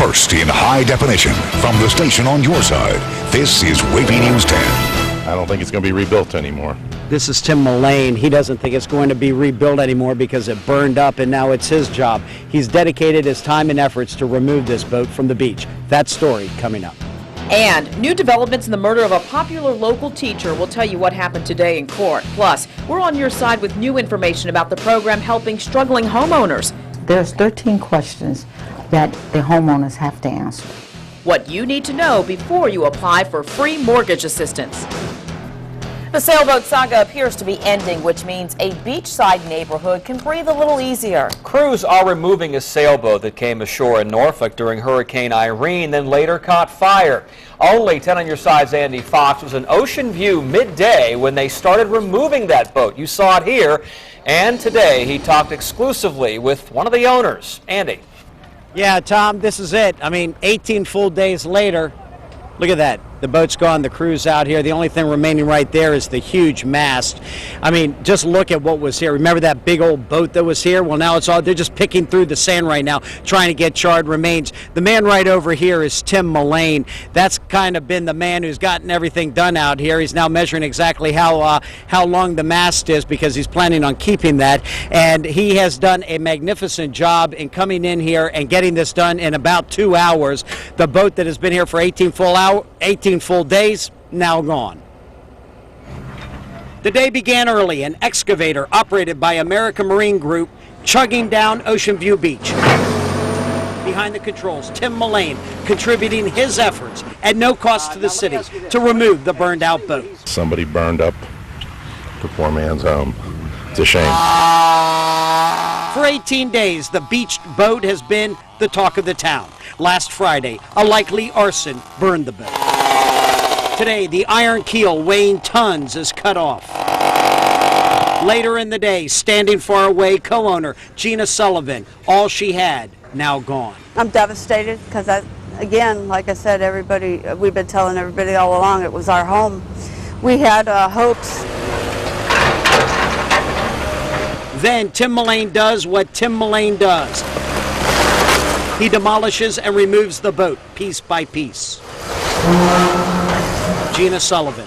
first in high definition from the station on your side. This is WAVY News 10. I don't think it's going to be rebuilt anymore. This is Tim Mullane. He doesn't think it's going to be rebuilt anymore because it burned up and now it's his job. He's dedicated his time and efforts to remove this boat from the beach. That story coming up. And new developments in the murder of a popular local teacher. We'll tell you what happened today in court. Plus, we're on your side with new information about the program helping struggling homeowners. There's 13 questions that the homeowners have to answer. What you need to know before you apply for free mortgage assistance. The sailboat saga appears to be ending, which means a beachside neighborhood can breathe a little easier. Crews are removing a sailboat that came ashore in Norfolk during Hurricane Irene, then later caught fire. Only 10 on your side's Andy Fox was in Ocean View midday when they started removing that boat. You saw it here, and today he talked exclusively with one of the owners. Andy. Yeah, Tom, this is it. I mean, 18 full days later, look at that. The boat's gone, the crew's out here. The only thing remaining right there is the huge mast. I mean, just look at what was here. Remember that big old boat that was here? Well, now it's all, they're just picking through the sand right now, trying to get charred remains. The man right over here is Tim Mullane. That's kind of been the man who's gotten everything done out here. He's now measuring exactly how long the mast is because he's planning on keeping that. And he has done a magnificent job in coming in here and getting this done in about 2 hours. The boat that has been here for 18 full days, now gone. The day began early. An excavator operated by American Marine Group chugging down Ocean View Beach. Behind the controls, Tim Mullane contributing his efforts at no cost to the city to remove the burned out boat. Somebody burned up the poor man's home. It's a shame. For 18 days, the beached boat has been the talk of the town. Last Friday, a likely arson burned the boat. Today, the iron keel weighing tons is cut off. Later in the day, standing far away, co-owner Gina Sullivan, all she had, now gone. I'm devastated because, again, like I said, we've been telling everybody all along it was our home. We had hopes. Then Tim Mullane does what Tim Mullane does. He demolishes and removes the boat piece by piece. Gina Sullivan,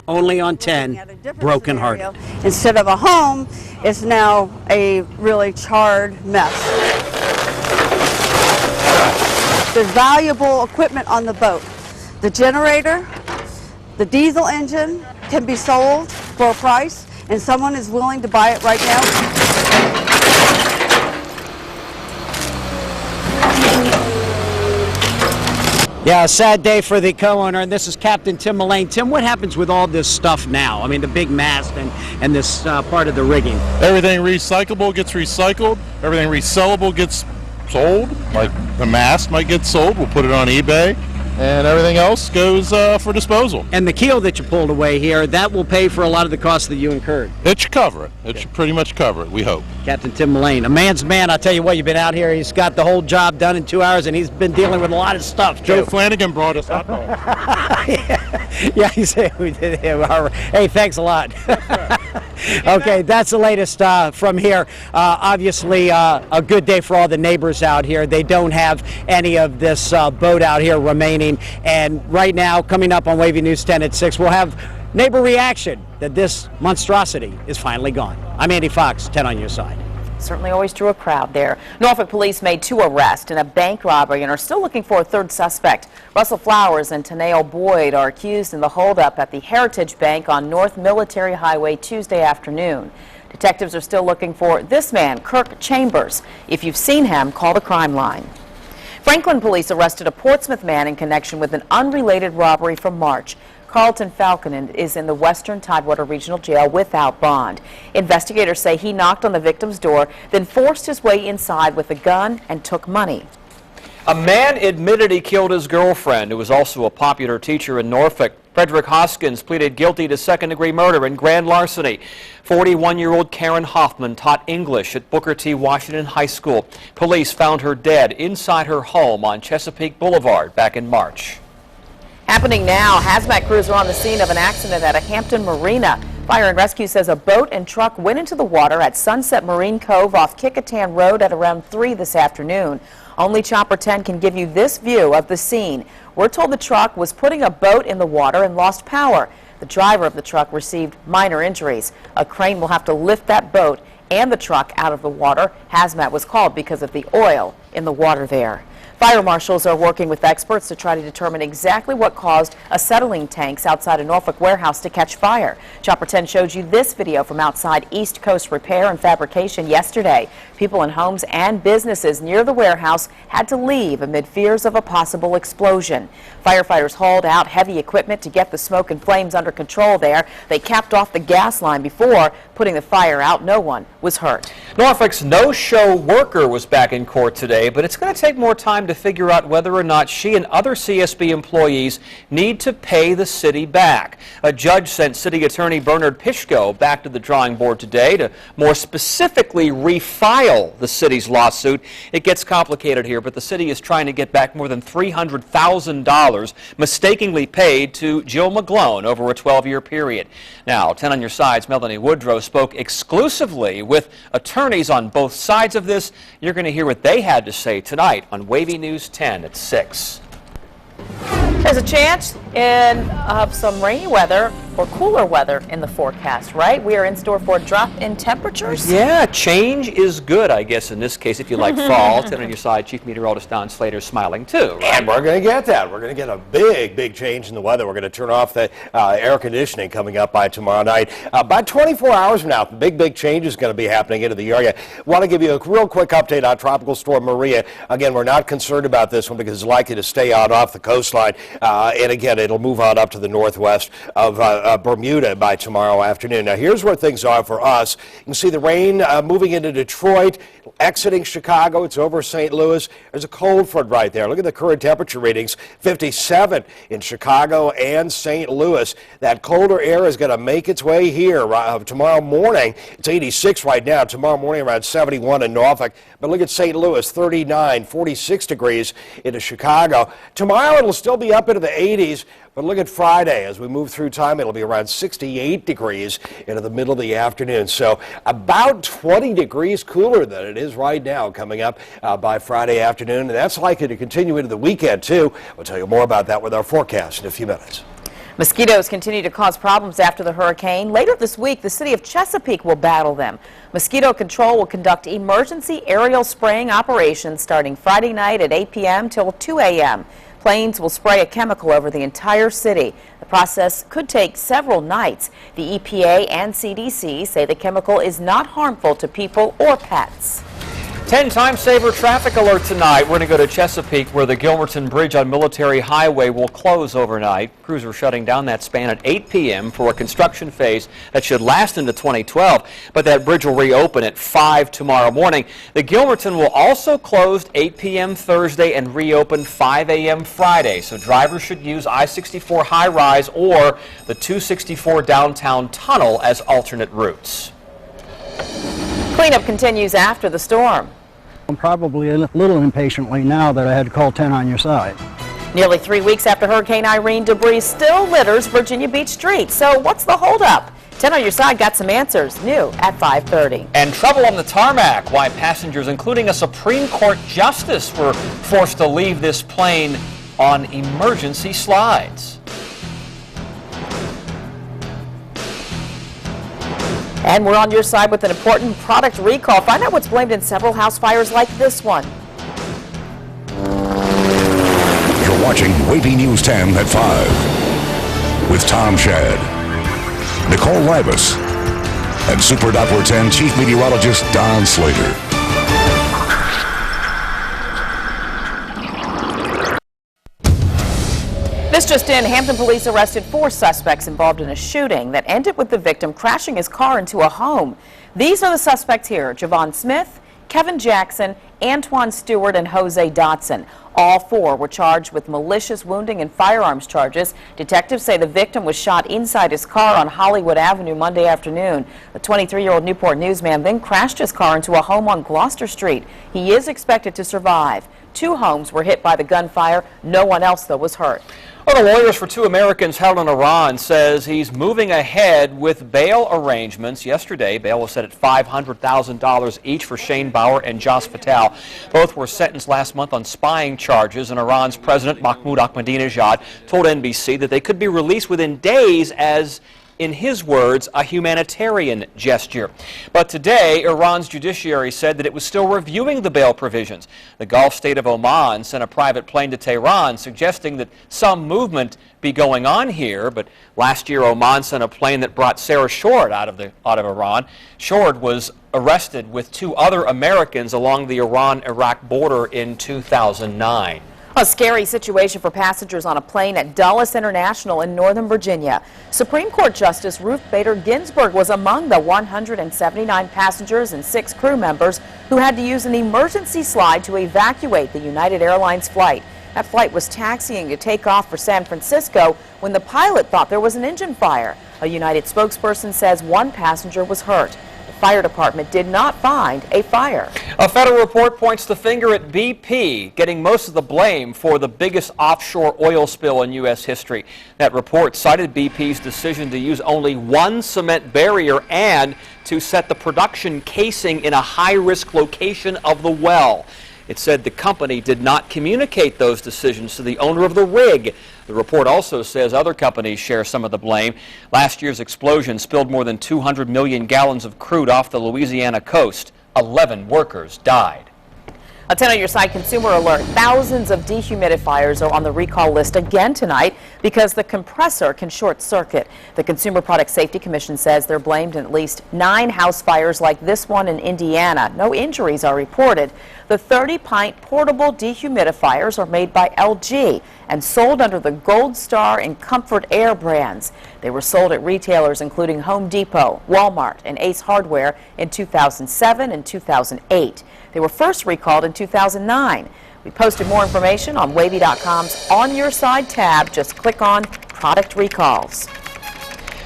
only on 10, brokenhearted. Instead of a home, it's now a really charred mess. There's valuable equipment on the boat. The generator, the diesel engine can be sold for a price, and someone is willing to buy it right now. Yeah, a sad day for the co-owner, and this is Captain Tim Mullane. Tim, what happens with all this stuff now? I mean, the big mast and this part of the rigging. Everything recyclable gets recycled. Everything resellable gets sold. Like the mast might get sold. We'll put it on eBay. And everything else goes for disposal. And the keel that you pulled away here, that will pay for a lot of the costs that you incurred. It should cover it. It should pretty much cover it, we hope. Captain Tim Mullane, a man's man. I'll tell you what, you've been out here. He's got the whole job done in 2 hours, and he's been dealing with a lot of stuff. Joe Flanagan brought us hot dogs. Yeah, he said we did. Hey, thanks a lot. Okay, that's the latest from here. Obviously, a good day for all the neighbors out here. They don't have any of this boat out here remaining. And right now, coming up on WAVY News 10 at 6, we'll have neighbor reaction that this monstrosity is finally gone. I'm Andy Fox, 10 on your side. Certainly always drew a crowd there. Norfolk police made 2 arrests in a bank robbery and are still looking for a 3rd suspect. Russell Flowers and Taneo Boyd are accused in the holdup at the Heritage Bank on North Military Highway Tuesday afternoon. Detectives are still looking for this man, Kirk Chambers. If you've seen him, call the crime line. Franklin police arrested a Portsmouth man in connection with an unrelated robbery from March. Carlton Falconen is in the Western Tidewater Regional Jail without bond. Investigators say he knocked on the victim's door, then forced his way inside with a gun and took money. A man admitted he killed his girlfriend, who was also a popular teacher in Norfolk. Frederick Hoskins pleaded guilty to second-degree murder and grand larceny. 41-year-old Karen Hoffman taught English at Booker T. Washington High School. Police found her dead inside her home on Chesapeake Boulevard back in March. Happening now, hazmat crews are on the scene of an accident at a Hampton marina. Fire and Rescue says a boat and truck went into the water at Sunset Marine Cove off Kickitan Road at around 3 this afternoon. Only Chopper 10 can give you this view of the scene. We're told the truck was putting a boat in the water and lost power. The driver of the truck received minor injuries. A crane will have to lift that boat and the truck out of the water. Hazmat was called because of the oil in the water there. Fire marshals are working with experts to try to determine exactly what caused acetylene tanks outside a Norfolk warehouse to catch fire. Chopper 10 showed you this video from outside East Coast Repair and Fabrication yesterday. People in homes and businesses near the warehouse had to leave amid fears of a possible explosion. Firefighters hauled out heavy equipment to get the smoke and flames under control there. They capped off the gas line before putting the fire out. No one was hurt. Norfolk's no-show worker was back in court today, but it's going to take more time to figure out whether or not she and other CSB employees need to pay the city back. A judge sent City Attorney Bernard Pishko back to the drawing board today to more specifically refile the city's lawsuit. It gets complicated here, but the city is trying to get back more than $300,000 mistakenly paid to Jill McGlone over a 12-year period. Now, 10 on your side's Melanie Woodrow spoke exclusively with attorneys on both sides of this. You're going to hear what they had to say tonight on WAVY News 10 at 6. There's a chance of some rainy weather or cooler weather in the forecast, right? We are in store for a drop in temperatures. Yeah, change is good, I guess, in this case, if you like fall. 10 on your side, Chief Meteorologist Don Slater smiling, too. Right? And we're going to get that. We're going to get a big change in the weather. We're going to turn off the air conditioning coming up by tomorrow night. About 24 hours from now, the big change is going to be happening into the area. Want to give you a real quick update on Tropical Storm Maria. Again, we're not concerned about this one because it's likely to stay out off the coastline. And again, it'll move on up to the northwest of Bermuda by tomorrow afternoon. Now, here's where things are for us. You can see the rain moving into Detroit, exiting Chicago. It's over St. Louis. There's a cold front right there. Look at the current temperature readings, 57 in Chicago and St. Louis. That colder air is going to make its way here tomorrow morning. It's 86 right now. Tomorrow morning around 71 in Norfolk. But look at St. Louis, 39, 46 degrees into Chicago. Tomorrow it'll still be up into the 80s. But look at Friday. As we move through time, it'll be around 68 degrees into the middle of the afternoon. So about 20 degrees cooler than it is right now coming up by Friday afternoon. And that's likely to continue into the weekend, too. We'll tell you more about that with our forecast in a few minutes. Mosquitoes continue to cause problems after the hurricane. Later this week, the city of Chesapeake will battle them. Mosquito Control will conduct emergency aerial spraying operations starting Friday night at 8 p.m. till 2 a.m. Planes will spray a chemical over the entire city. The process could take several nights. The EPA and CDC say the chemical is not harmful to people or pets. 10 time-saver traffic alert tonight. We're going to go to Chesapeake, where the Gilmerton Bridge on Military Highway will close overnight. Crews are shutting down that span at 8 p.m. for a construction phase that should last into 2012, but that bridge will reopen at 5 tomorrow morning. The Gilmerton will also close 8 p.m. Thursday and reopen 5 a.m. Friday, so drivers should use I-64 high-rise or the 264 downtown tunnel as alternate routes. Cleanup continues after the storm. I'm probably a little impatiently now that I had to call 10 on your side. Nearly 3 weeks after Hurricane Irene, debris still litters Virginia Beach streets. So what's the holdup? 10 on your side got some answers new at 5:30. And trouble on the tarmac. Why passengers, including a Supreme Court justice, were forced to leave this plane on emergency slides. And we're on your side with an important product recall. Find out what's blamed in several house fires like this one. You're watching WAVY News 10 at 5 with Tom Shad, Nicole Libus, and Super Doppler 10 Chief Meteorologist Don Slater. This just in, Hampton police arrested 4 suspects involved in a shooting that ended with the victim crashing his car into a home. These are the suspects here: Javon Smith, Kevin Jackson, Antoine Stewart, and Jose Dotson. All 4 were charged with malicious wounding and firearms charges. Detectives say the victim was shot inside his car on Hollywood Avenue Monday afternoon. The 23-year-old Newport newsman then crashed his car into a home on Gloucester Street. He is expected to survive. 2 homes were hit by the gunfire. No one else, though, was hurt. Well, the lawyers for two Americans held in Iran says he's moving ahead with bail arrangements. Yesterday, bail was set at $500,000 each for Shane Bauer and Jos Fatal. Both were sentenced last month on spying charges, and Iran's President Mahmoud Ahmadinejad told NBC that they could be released within days as, in his words, a humanitarian gesture. But today, Iran's judiciary said that it was still reviewing the bail provisions. The Gulf state of Oman sent a private plane to Tehran, suggesting that some movement be going on here. But last year, Oman sent a plane that brought Sarah Short out of Iran. Short was arrested with two other Americans along the Iran-Iraq border in 2009. A scary situation for passengers on a plane at Dulles International in Northern Virginia. Supreme Court Justice Ruth Bader Ginsburg was among the 179 passengers and 6 crew members who had to use an emergency slide to evacuate the United Airlines flight. That flight was taxiing to take off for San Francisco when the pilot thought there was an engine fire. A United spokesperson says one passenger was hurt. The fire department did not find a fire. A federal report points the finger at BP, getting most of the blame for the biggest offshore oil spill in U.S. history. That report cited BP's decision to use only one cement barrier and to set the production casing in a high-risk location of the well. It said the company did not communicate those decisions to the owner of the rig. The report also says other companies share some of the blame. Last year's explosion spilled more than 200 million gallons of crude off the Louisiana coast. 11 workers died. A 10 on your side consumer alert. Thousands of dehumidifiers are on the recall list again tonight because the compressor can short circuit. The Consumer Product Safety Commission says they're blamed in at least 9 house fires like this one in Indiana. No injuries are reported. The 30-pint portable dehumidifiers are made by LG and sold under the Gold Star and Comfort Air brands. They were sold at retailers including Home Depot, Walmart, and Ace Hardware in 2007 and 2008. They were first recalled in 2009. We posted more information on WAVY.com's On Your Side tab. Just click on Product Recalls.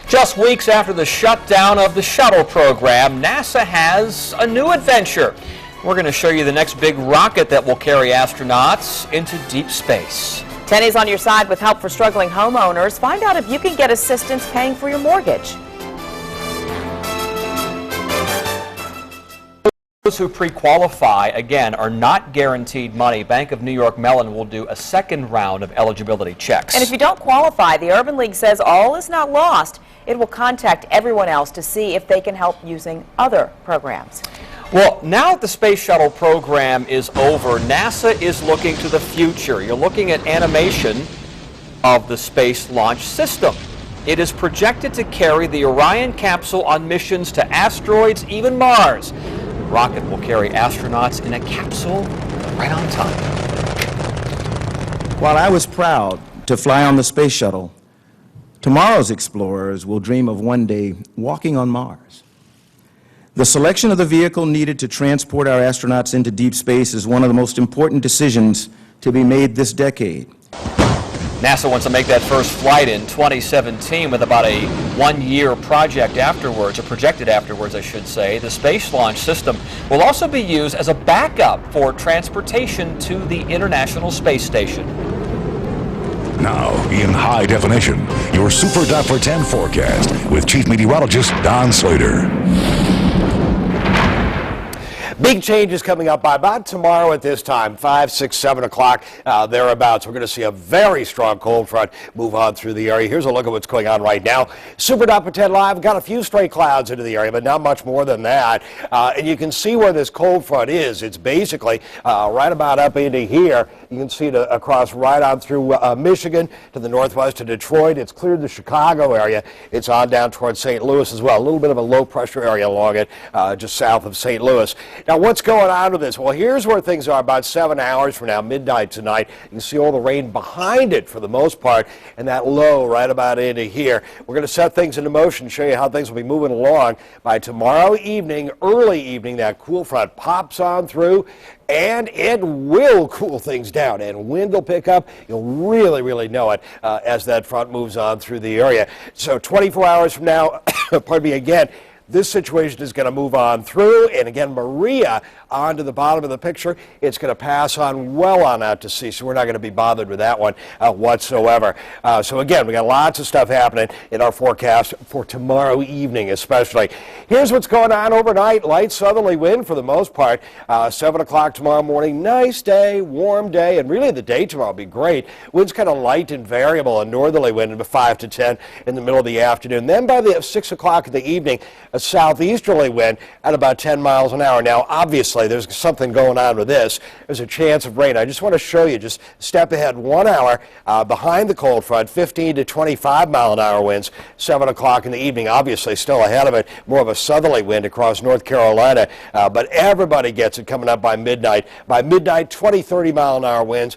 Just weeks after the shutdown of the shuttle program, NASA has a new adventure. We're going to show you the next big rocket that will carry astronauts into deep space. 10 is on your side with help for struggling homeowners. Find out if you can get assistance paying for your mortgage. Those who pre-qualify, again, are not guaranteed money. Bank of New York Mellon will do a second round of eligibility checks. And if you don't qualify, the Urban League says all is not lost. It will contact everyone else to see if they can help using other programs. Well, now that the space shuttle program is over, NASA is looking to the future. You're looking at animation of the Space Launch System. It is projected to carry the Orion capsule on missions to asteroids, even Mars. The rocket will carry astronauts in a capsule right on time. While I was proud to fly on the space shuttle, tomorrow's explorers will dream of one day walking on Mars. The selection of the vehicle needed to transport our astronauts into deep space is one of the most important decisions to be made this decade. NASA wants to make that first flight in 2017 with about a one-year project afterwards, or projected afterwards, I should say. The Space Launch System will also be used as a backup for transportation to the International Space Station. Now, in high definition, your Super Doppler 10 forecast with Chief Meteorologist Don Slater. Big changes coming up by about tomorrow at this time, 5, 6, 7 o'clock, thereabouts. We're going to see a very strong cold front move on through the area. Here's a look at what's going on right now. Super Doppler 10 Live, got a few stray clouds into the area, but not much more than that. And you can see where this cold front is. It's basically right about up into here. You can see it across right on through Michigan to the northwest to Detroit. It's cleared the Chicago area. It's on down towards St. Louis as well. A little bit of a low pressure area along it, just south of St. Louis. Now, what's going on with this? Well, here's where things are about 7 hours from now, midnight tonight. You can see all the rain behind it for the most part, and that low right about into here. We're going to set things into motion, show you how things will be moving along. By tomorrow evening, early evening, that cool front pops on through, and it will cool things down, and wind will pick up. You'll really know it as that front moves on through the area. So 24 hours from now, pardon me again, this situation is going to move on through. And again, Maria onto the bottom of the picture. It's going to pass on well on out to sea, so we're not going to be bothered with that one whatsoever. So again, we got lots of stuff happening in our forecast for tomorrow evening especially. Here's what's going on overnight. Light southerly wind for the most part. 7 o'clock tomorrow morning. Nice day, warm day, and really the day tomorrow will be great. Wind's kind of light and variable, a northerly wind of 5 to 10 in the middle of the afternoon. Then by the 6 o'clock in the evening, a southeasterly wind at about 10 miles an hour. Now, obviously, there's something going on with this. There's a chance of rain. I just want to show you, just step ahead 1 hour behind the cold front, 15 to 25 mile an hour winds, 7 o'clock in the evening. Obviously, still ahead of it, more of a southerly wind across North Carolina, but everybody gets it coming up by midnight. By midnight, 20, 30 mile an hour winds.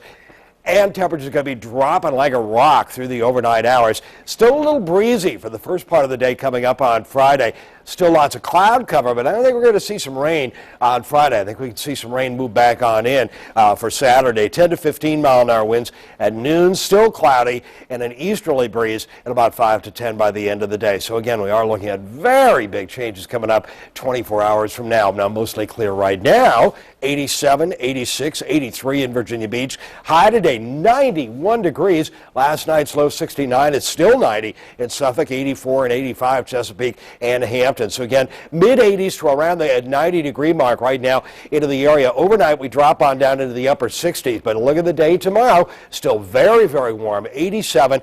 And temperatures are going to be dropping like a rock through the overnight hours. Still a little breezy for the first part of the day coming up on Friday. Still lots of cloud cover, but I don't think we're going to see some rain on Friday. I think we can see some rain move back on in for Saturday. 10 to 15 mile an hour winds at noon, still cloudy, and an easterly breeze at about 5 to 10 by the end of the day. So again, we are looking at very big changes coming up 24 hours from now. Now mostly clear right now. 87, 86, 83 in Virginia Beach. High today, 91 degrees. Last night's low 69. It's still 90 in Suffolk, 84 and 85 Chesapeake and Hampton. So again, mid-80s to around the 90-degree mark right now into the area. Overnight, we drop on down into the upper 60s. But look at the day tomorrow. Still very, very warm, 87.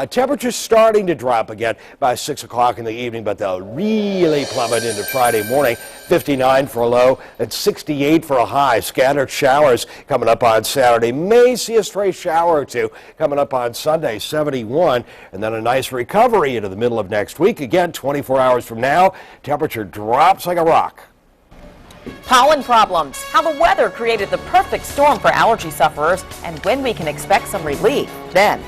Temperatures starting to drop again by 6 o'clock in the evening, but they'll really plummet into Friday morning. 59 for a low and 68 for a high. Scattered showers coming up on Saturday. May see a stray shower or two coming up on Sunday, 71. And then a nice recovery into the middle of next week. Again, 24 hours from now, temperature drops like a rock. Pollen problems, how the weather created the perfect storm for allergy sufferers, and when we can expect some relief. Then.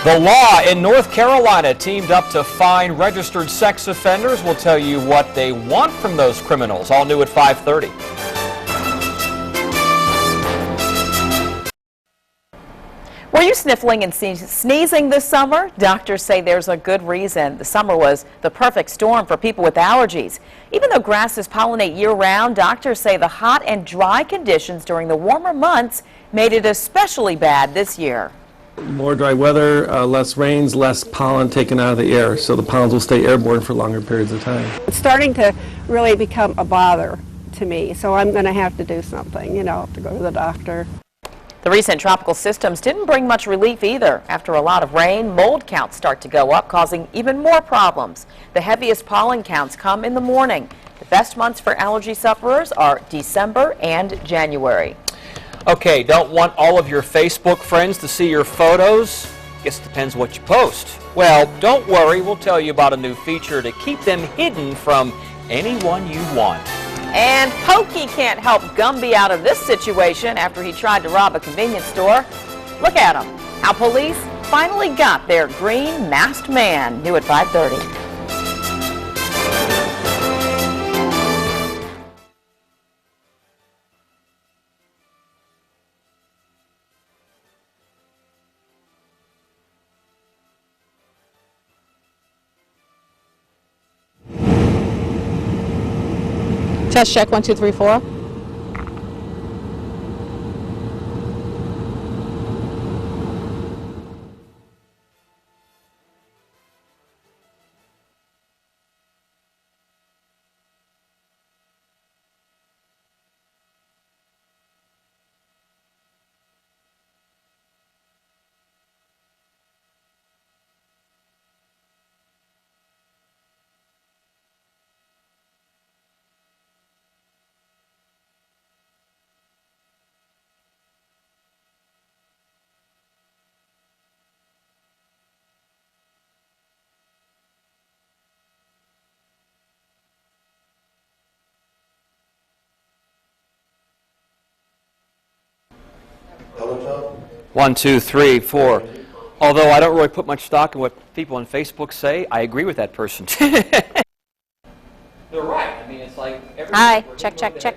The law in North Carolina teamed up to fine registered sex offenders. We'll tell you what they want from those criminals. All new at 5:30. Were you sniffling and sneezing this summer? Doctors say there's a good reason. The summer was the perfect storm for people with allergies. Even though grasses pollinate year-round, doctors say the hot and dry conditions during the warmer months made it especially bad this year. More dry weather, less rains, less pollen taken out of the air, so the pollens will stay airborne for longer periods of time. It's starting to really become a bother to me, so I'm going to have to do something, to go to the doctor. The recent tropical systems didn't bring much relief either. After a lot of rain, mold counts start to go up, causing even more problems. The heaviest pollen counts come in the morning. The best months for allergy sufferers are December and January. Okay, don't want all of your Facebook friends to see your photos? Guess it depends what you post. Well, don't worry, we'll tell you about a new feature to keep them hidden from anyone you want. And Pokey can't help Gumby out of this situation after he tried to rob a convenience store. Look at him. How police finally got their green masked man. New at 5:30. Test check 1 2 3 4. One, two, three, four. Although I don't really put much stock in what people on Facebook say, I agree with that person. They're right. I mean, it's like every Hi. Check, check, check.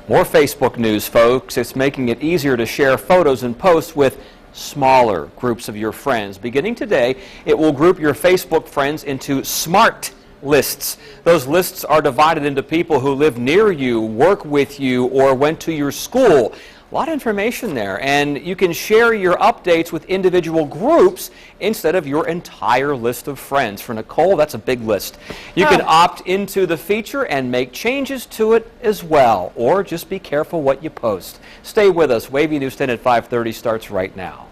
More Facebook news, folks. It's making it easier to share photos and posts with smaller groups of your friends. Beginning today, it will group your Facebook friends into smart lists. Those lists are divided into people who live near you, work with you, or went to your school. A lot of information there, and you can share your updates with individual groups instead of your entire list of friends. For Nicole, that's a big list. You can opt into the feature and make changes to it as well, or just be careful what you post. Stay with us. WAVY News 10 at 5:30 starts right now.